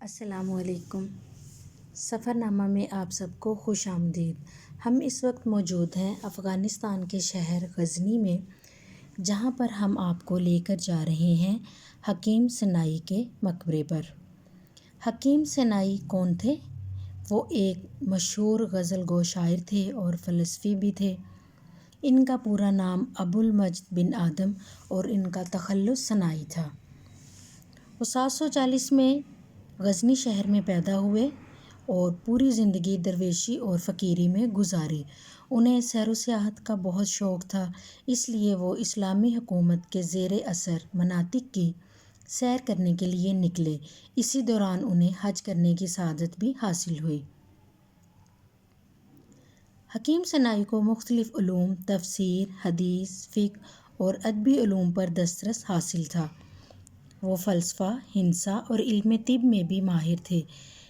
السلام علیکم۔ سفر نامہ میں آپ سب کو خوش آمدید۔ ہم اس وقت موجود ہیں افغانستان کے شہر غزنی میں، جہاں پر ہم آپ کو لے کر جا رہے ہیں حکیم سنائی کے مقبرے پر۔ حکیم سنائی کون تھے؟ وہ ایک مشہور غزل گو شاعر تھے اور فلسفی بھی تھے۔ ان کا پورا نام ابوالمجد بن آدم اور ان کا تخلص سنائی تھا۔ وہ 740 میں غزنی شہر میں پیدا ہوئے اور پوری زندگی درویشی اور فقیری میں گزاری۔ انہیں سیر و سیاحت کا بہت شوق تھا، اس لیے وہ اسلامی حکومت کے زیر اثر مناطق کی سیر کرنے کے لیے نکلے۔ اسی دوران انہیں حج کرنے کی سعادت بھی حاصل ہوئی۔ حکیم سنائی کو مختلف علوم، تفسیر، حدیث، فقہ اور ادبی علوم پر دسترس حاصل تھا۔ وہ فلسفہ، ہندسہ اور علم طب میں بھی ماہر تھے۔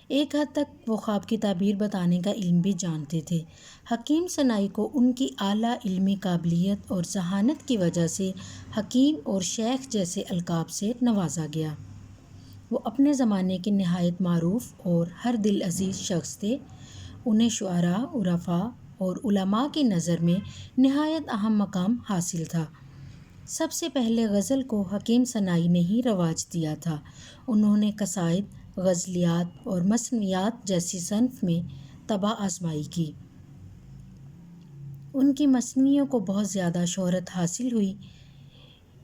ایک حد تک وہ خواب کی تعبیر بتانے کا علم بھی جانتے تھے۔ حکیم سنائی کو ان کی اعلیٰ علمی قابلیت اور ذہانت کی وجہ سے حکیم اور شیخ جیسے القاب سے نوازا گیا۔ وہ اپنے زمانے کے نہایت معروف اور ہر دل عزیز شخص تھے۔ انہیں شعراء، عرفاء اور علماء کی نظر میں نہایت اہم مقام حاصل تھا۔ سب سے پہلے غزل کو حکیم سنائی نے ہی رواج دیا تھا۔ انہوں نے قصائد، غزلیات اور مثنویات جیسی صنف میں طبع آزمائی کی۔ ان کی مثنویوں کو بہت زیادہ شہرت حاصل ہوئی۔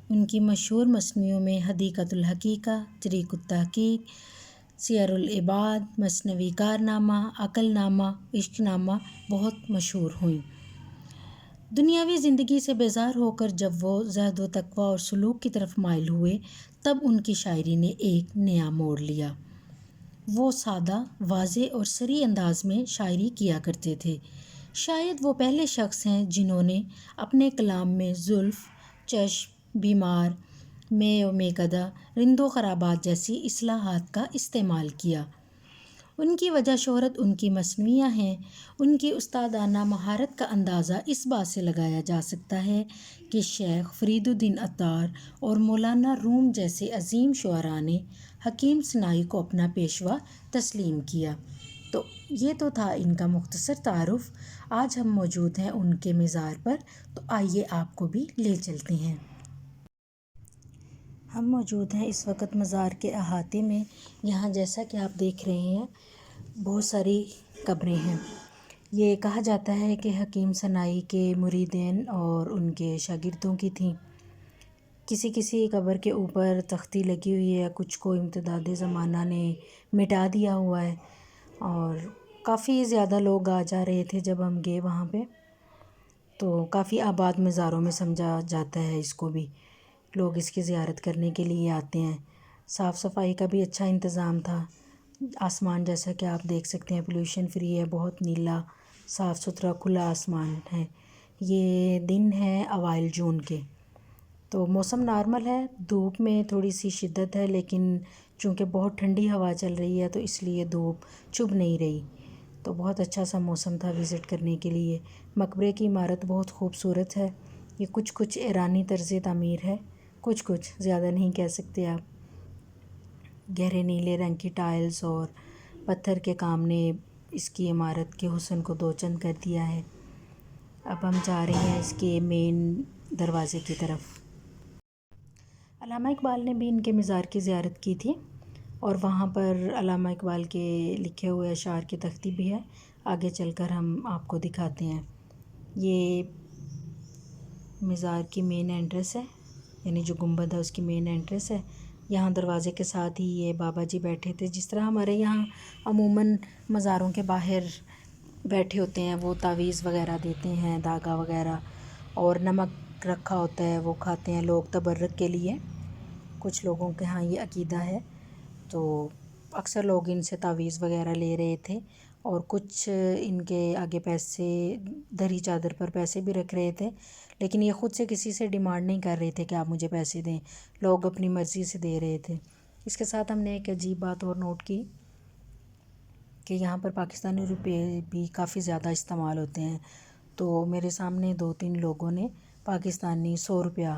ان کی مشہور مثنویوں میں حدیقۃ الحقیقہ، طریق التحقیق، سیر العباد، مثنوی کارنامہ، عقل نامہ، عشق نامہ بہت مشہور ہوئیں۔ دنیاوی زندگی سے بیزار ہو کر جب وہ زہد و تقویٰ اور سلوک کی طرف مائل ہوئے، تب ان کی شاعری نے ایک نیا موڑ لیا۔ وہ سادہ، واضح اور صریح انداز میں شاعری کیا کرتے تھے۔ شاید وہ پہلے شخص ہیں جنہوں نے اپنے کلام میں زلف، چشم، بیمار، میں و میکدہ، رند و خرابات جیسی اصطلاحات کا استعمال کیا۔ ان کی وجہ شہرت ان کی مثنویاں ہیں۔ ان کی استادانہ مہارت کا اندازہ اس بات سے لگایا جا سکتا ہے کہ شیخ فرید الدین عطار اور مولانا روم جیسے عظیم شعراء نے حکیم سنائی کو اپنا پیشوا تسلیم کیا۔ تو یہ تو تھا ان کا مختصر تعارف۔ آج ہم موجود ہیں ان کے مزار پر، تو آئیے آپ کو بھی لے چلتے ہیں۔ ہم موجود ہیں اس وقت مزار کے احاطے میں۔ یہاں جیسا کہ آپ دیکھ رہے ہیں بہت ساری قبریں ہیں۔ یہ کہا جاتا ہے کہ حکیم سنائی کے مریدین اور ان کے شاگردوں کی تھیں۔ کسی قبر کے اوپر تختی لگی ہوئی ہے، کچھ کو امتداد زمانہ نے مٹا دیا ہوا ہے، اور کافی زیادہ لوگ آ جا رہے تھے جب ہم گئے وہاں پہ، تو کافی آباد مزاروں میں سمجھا جاتا ہے اس کو بھی۔ لوگ اس کی زیارت کرنے کے لیے آتے ہیں۔ صاف صفائی کا بھی اچھا انتظام تھا۔ آسمان جیسا کہ آپ دیکھ سکتے ہیں پولیوشن فری ہے، بہت نیلا صاف ستھرا کھلا آسمان ہے۔ یہ دن ہے اوائل جون کے، تو موسم نارمل ہے، دھوپ میں تھوڑی سی شدت ہے، لیکن چونکہ بہت ٹھنڈی ہوا چل رہی ہے تو اس لیے دھوپ چبھ نہیں رہی۔ تو بہت اچھا سا موسم تھا وزٹ کرنے کے لیے۔ مقبرے کی عمارت بہت خوبصورت ہے۔ یہ کچھ ایرانی طرز تعمیر ہے، کچھ زیادہ نہیں کہہ سکتے آپ۔ گہرے نیلے رنگ کی ٹائلز اور پتھر کے کام نے اس کی عمارت کے حسن کو دوچند کر دیا ہے۔ اب ہم جا رہے ہیں اس کے مین دروازے کی طرف۔ علامہ اقبال نے بھی ان کے مزار کی زیارت کی تھی، اور وہاں پر علامہ اقبال کے لکھے ہوئے اشعار کی تختی بھی ہے۔ آگے چل کر ہم آپ کو دکھاتے ہیں۔ یہ مزار کی مین انٹریس ہے، یعنی جو گنبد ہے اس کی مین انٹریس ہے۔ یہاں دروازے کے ساتھ ہی یہ بابا جی بیٹھے تھے، جس طرح ہمارے یہاں عموماً مزاروں کے باہر بیٹھے ہوتے ہیں، وہ تعویذ وغیرہ دیتے ہیں، دھاگا وغیرہ، اور نمک رکھا ہوتا ہے وہ کھاتے ہیں لوگ تبرک کے لیے۔ کچھ لوگوں کے ہاں یہ عقیدہ ہے، تو اکثر لوگ ان سے تعویذ وغیرہ لے رہے تھے، اور کچھ ان کے آگے پیسے، دری چادر پر پیسے بھی رکھ رہے تھے، لیکن یہ خود سے کسی سے ڈیمانڈ نہیں کر رہے تھے کہ آپ مجھے پیسے دیں، لوگ اپنی مرضی سے دے رہے تھے۔ اس کے ساتھ ہم نے ایک عجیب بات اور نوٹ کی کہ یہاں پر پاکستانی روپے بھی کافی زیادہ استعمال ہوتے ہیں۔ تو میرے سامنے 2-3 لوگوں نے پاکستانی 100 روپیہ